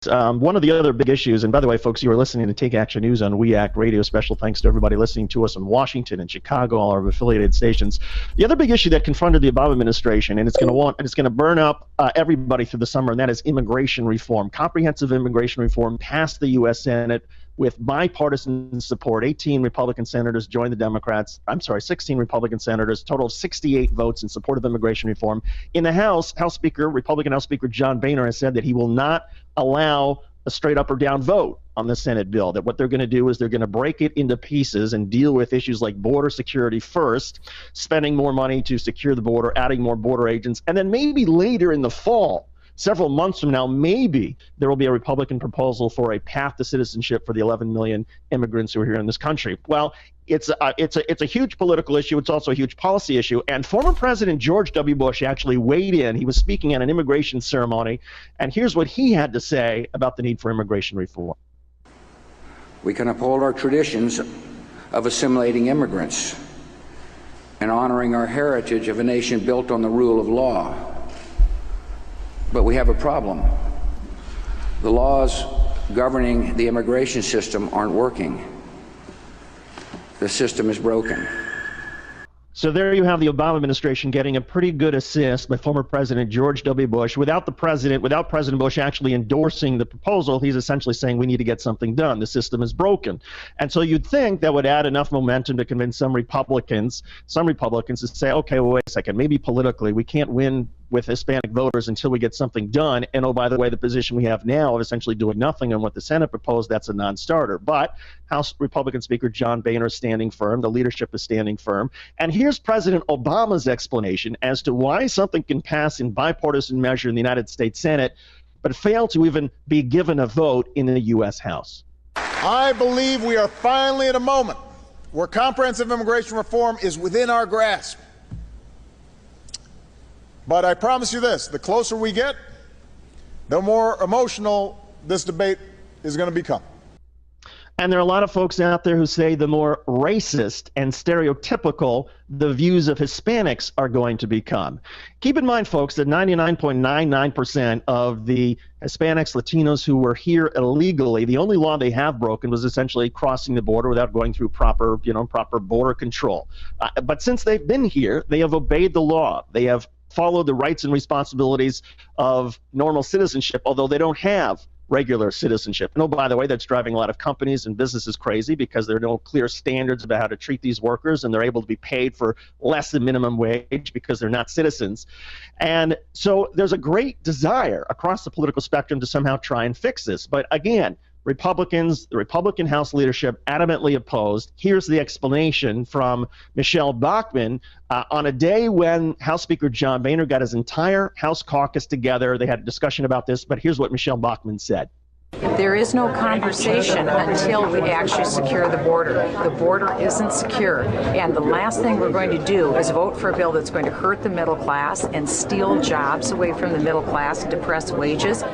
One of the other big issues, and by the way, folks, you are listening to Take Action News on We Act Radio. Special thanks to everybody listening to us in Washington and Chicago, all our affiliated stations. The other big issue that confronted the Obama administration, and it's going to burn up everybody through the summer, and that is immigration reform. Comprehensive immigration reform passed the U.S. Senate with bipartisan support. 18 Republican senators joined the Democrats. 16 Republican senators, total of 68 votes in support of immigration reform. In the House, Republican House Speaker John Boehner has said that he will not allow a straight up or down vote on the Senate bill, that what they're going to do is they're going to break it into pieces and deal with issues like border security first, spending more money to secure the border, adding more border agents, and then maybe later in the fall, several months from now, maybe there will be a Republican proposal for a path to citizenship for the 11 million immigrants who are here in this country. Well, it's a huge political issue. It's also a huge policy issue. And former President George W. Bush actually weighed in. He was speaking at an immigration ceremony, and here's what he had to say about the need for immigration reform. We can uphold our traditions of assimilating immigrants and honoring our heritage of a nation built on the rule of law. But we have a problem. The laws governing the immigration system aren't working. The system is broken. So there you have the Obama administration getting a pretty good assist by former President George W. Bush. Without President Bush actually endorsing the proposal, he's essentially saying we need to get something done. The system is broken. And so you'd think that would add enough momentum to convince some Republicans to say, okay, well, wait a second, maybe politically we can't win with Hispanic voters until we get something done. And oh, by the way, the position we have now of essentially doing nothing on what the Senate proposed, that's a non-starter. But House Republican Speaker John Boehner is standing firm. The leadership is standing firm. And here's President Obama's explanation as to why something can pass in bipartisan measure in the United States Senate, but fail to even be given a vote in the U.S. House. I believe we are finally at a moment where comprehensive immigration reform is within our grasp. But I promise you this, the closer we get, the more emotional this debate is going to become. And there are a lot of folks out there who say the more racist and stereotypical the views of Hispanics are going to become. Keep in mind, folks, that 99.99% of the Hispanics, Latinos who were here illegally, the only law they have broken was essentially crossing the border without going through proper border control. But since they've been here, they have obeyed the law. They have followed the rights and responsibilities of normal citizenship, although they don't have regular citizenship. And oh, by the way, that's driving a lot of companies and businesses crazy because there are no clear standards about how to treat these workers, and they're able to be paid for less than minimum wage because they're not citizens. And so there's a great desire across the political spectrum to somehow try and fix this. But again, the Republican House leadership adamantly opposed. Here's the explanation from Michelle Bachmann on a day when House Speaker John Boehner got his entire House caucus together. They had a discussion about this, but here's what Michelle Bachmann said. There is no conversation until we actually secure the border. The border isn't secure, and the last thing we're going to do is vote for a bill that's going to hurt the middle class and steal jobs away from the middle class, depress wages.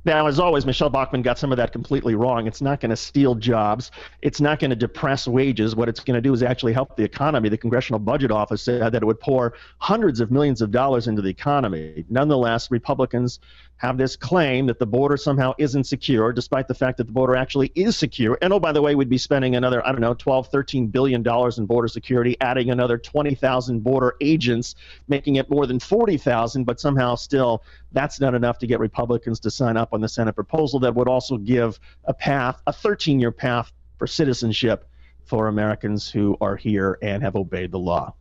Now, as always, Michelle Bachmann got some of that completely wrong. It's not going to steal jobs. It's not going to depress wages. What it's going to do is actually help the economy. The Congressional Budget Office said that it would pour hundreds of millions of dollars into the economy. Nonetheless, Republicans have this claim that the border somehow isn't secure, despite the fact that the border actually is secure. And oh, by the way, we'd be spending another, $12-13 billion in border security, adding another 20,000 border agents, making it more than 40,000, but somehow still that's not enough to get Republicans to sign up on the Senate proposal that would also give a 13-year path for citizenship for Americans who are here and have obeyed the law.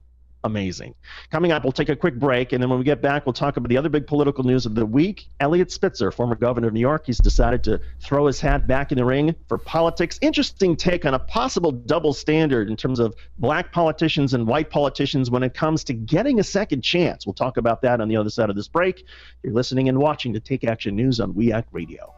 Amazing. Coming up, we'll take a quick break, and then when we get back, we'll talk about the other big political news of the week. Eliot Spitzer, former governor of New York, he's decided to throw his hat back in the ring for politics. Interesting take on a possible double standard in terms of black politicians and white politicians when it comes to getting a second chance. We'll talk about that on the other side of this break. You're listening and watching to Take Action News on We Act Radio.